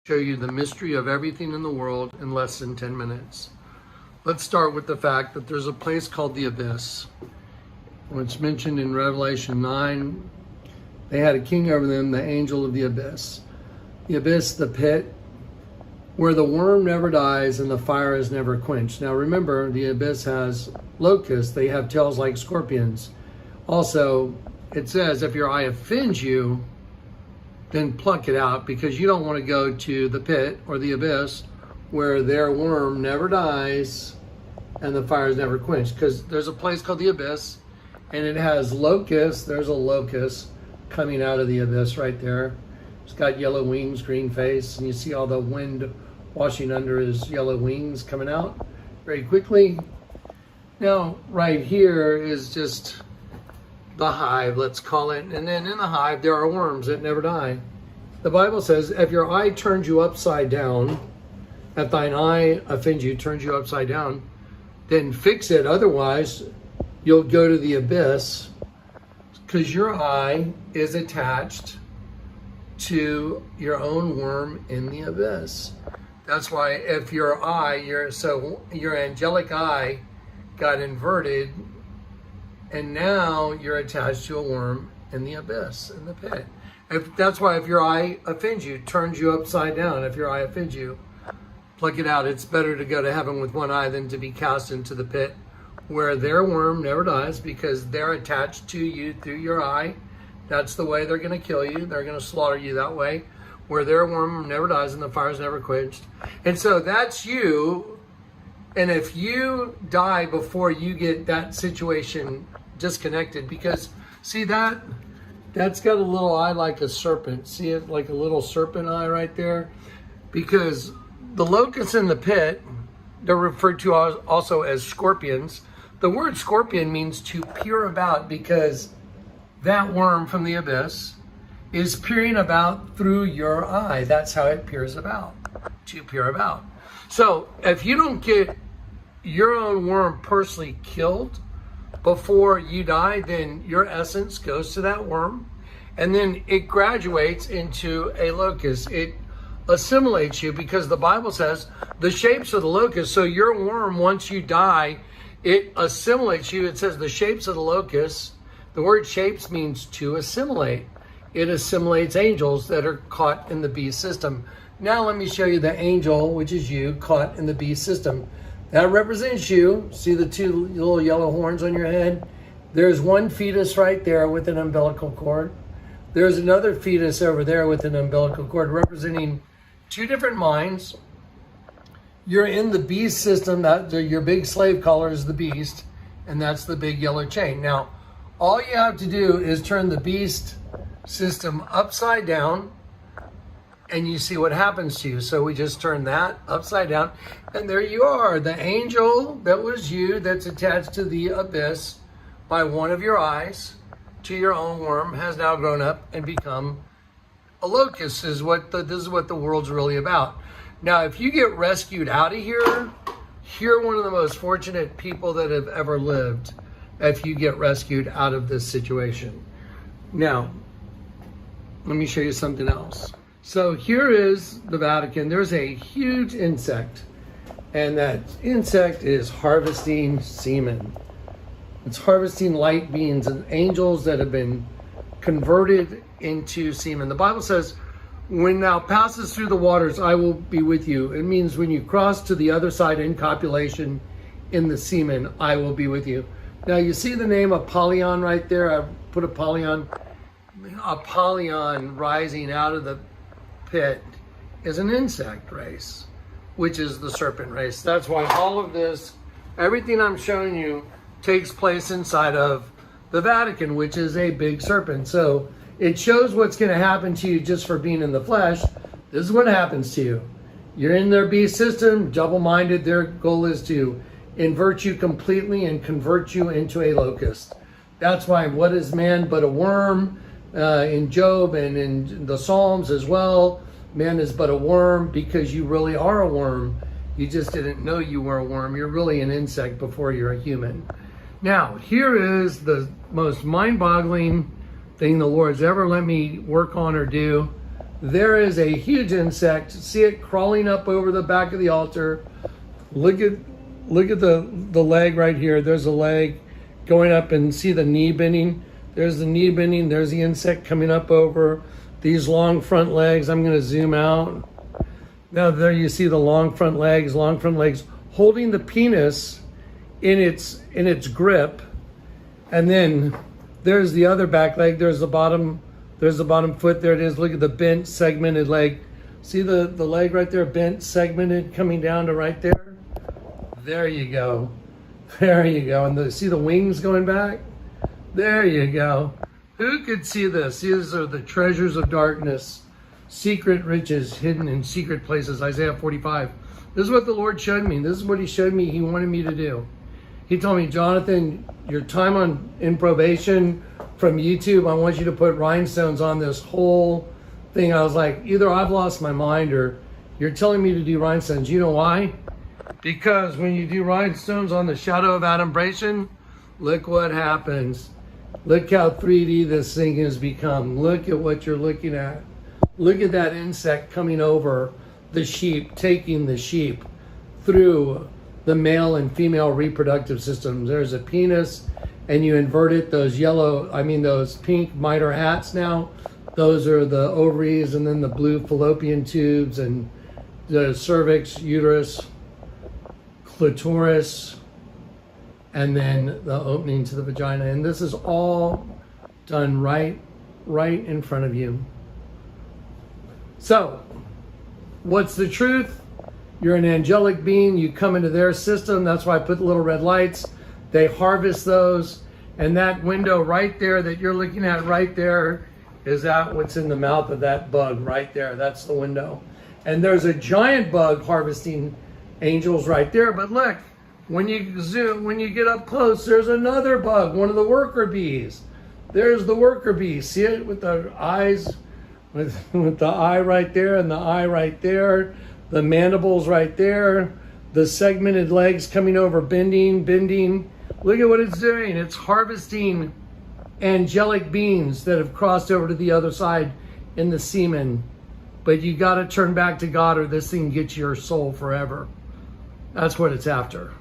Show you the mystery of everything in the world in less than 10 minutes. Let's start with the fact that there's a place called the abyss. It's mentioned in Revelation 9. They had a king over them, the angel of the abyss. The abyss, the pit, where the worm never dies and the fire is never quenched. Now remember, the abyss has locusts. They have tails like scorpions. Also, it says, if your eye offends you, then pluck it out, because you don't want to go to the pit or the abyss where their worm never dies and the fire is never quenched. Because there's a place called the abyss and it has locusts. There's a locust coming out of the abyss right there. It's got yellow wings, green face, and you see all the wind washing under his yellow wings coming out very quickly. Now, right here is just the hive, let's call it. And then in the hive, there are worms that never die. The Bible says, if your eye turns you upside down, if thine eye offends you, turns you upside down, then fix it. Otherwise, you'll go to the abyss, because your eye is attached to your own worm in the abyss. That's why if your eye, your angelic eye got inverted, and now you're attached to a worm in the abyss, in the pit. That's why if your eye offends you, turns you upside down, if your eye offends you, pluck it out. It's better to go to heaven with one eye than to be cast into the pit where their worm never dies, because they're attached to you through your eye. That's the way they're going to kill you. They're going to slaughter you that way, where their worm never dies and the fire's never quenched. And so that's you. And if you die before you get that situation disconnected, because see that's got a little eye like a serpent. See it like a little serpent eye right there? Because the locusts in the pit, they're referred to also as scorpions. The word scorpion means to peer about, because that worm from the abyss is peering about through your eye. That's how it peers about, to peer about. So if you don't get your own worm personally killed before you die, then your essence goes to that worm, and then it graduates into a locust. It assimilates you, because the Bible says the shapes of the locust. So your worm, once you die, it assimilates you. It says the shapes of the locusts. The word shapes means to assimilate. It assimilates angels that are caught in the beast system. Now let me show you the angel, which is you, caught in the beast system. That represents you. See the two little yellow horns on your head? There's one fetus right there with an umbilical cord. There's another fetus over there with an umbilical cord, representing two different minds. You're in the beast system. Your big slave collar is the beast, and that's the big yellow chain. Now, all you have to do is turn the beast system upside down, and you see what happens to you. So we just turn that upside down, and there you are. The angel that was you, that's attached to the abyss by one of your eyes to your own worm, has now grown up and become a locust. This is what the world's really about. Now, if you get rescued out of here, you're one of the most fortunate people that have ever lived, if you get rescued out of this situation. Now, let me show you something else. So here is the Vatican. There's a huge insect, and that insect is harvesting semen. It's harvesting light beings and angels that have been converted into semen. The Bible says, when thou passest through the waters, I will be with you. It means when you cross to the other side in copulation in the semen, I will be with you. Now you see the name Apollyon right there? I put Apollyon. Apollyon rising out of the pit is an insect race, which is the serpent race. That's why all of this, everything I'm showing you, takes place inside of the Vatican, which is a big serpent. So it shows what's going to happen to you just for being in the flesh. This is what happens to you. You're in their beast system, double-minded. Their goal is to invert you completely and convert you into a locust. That's why, what is man but a worm? In Job and in the Psalms as well, man is but a worm, because you really are a worm. You just didn't know you were a worm. You're really an insect before you're a human. Now, here is the most mind-boggling thing the Lord's ever let me work on or do. There is a huge insect. See it crawling up over the back of the altar. Look at the leg right here. There's a leg going up, and see the knee bending. There's the knee bending. There's the insect coming up over these long front legs. I'm going to zoom out. Now there you see the long front legs holding the penis in its grip. And then there's the other back leg. There's the bottom foot. There it is. Look at the bent, segmented leg. See the leg right there, bent, segmented, coming down to right there. There you go. There you go. And see the wings going back? There you go. Who could see this? These are the treasures of darkness, secret riches hidden in secret places. Isaiah 45. This is what the Lord showed me. This is what he showed me he wanted me to do. He told me, Jonathan, your time in probation from YouTube, I want you to put rhinestones on this whole thing. I was like, either I've lost my mind or you're telling me to do rhinestones. You know why? Because when you do rhinestones on the shadow of adumbration, look what happens. Look how 3D this thing has become. Look at what you're looking at. Look at that insect coming over the sheep, taking the sheep through the male and female reproductive systems. There's a penis, and you invert it. Those pink miter hats now, those are the ovaries, and then the blue fallopian tubes, and the cervix, uterus, clitoris, and then the opening to the vagina. And this is all done right in front of you. So, what's the truth? You're an angelic being. You come into their system. That's why I put the little red lights. They harvest those. And that window right there that you're looking at right there is that what's in the mouth of that bug right there. That's the window. And there's a giant bug harvesting angels right there. But look, when you get up close, there's another bug, one of the worker bees. There's the worker bee. See it with the eyes, with the eye right there and the eye right there, the mandibles right there, the segmented legs coming over, bending. Look at what it's doing. It's harvesting angelic beings that have crossed over to the other side in the semen. But you got to turn back to God, or this thing gets your soul forever. That's what it's after.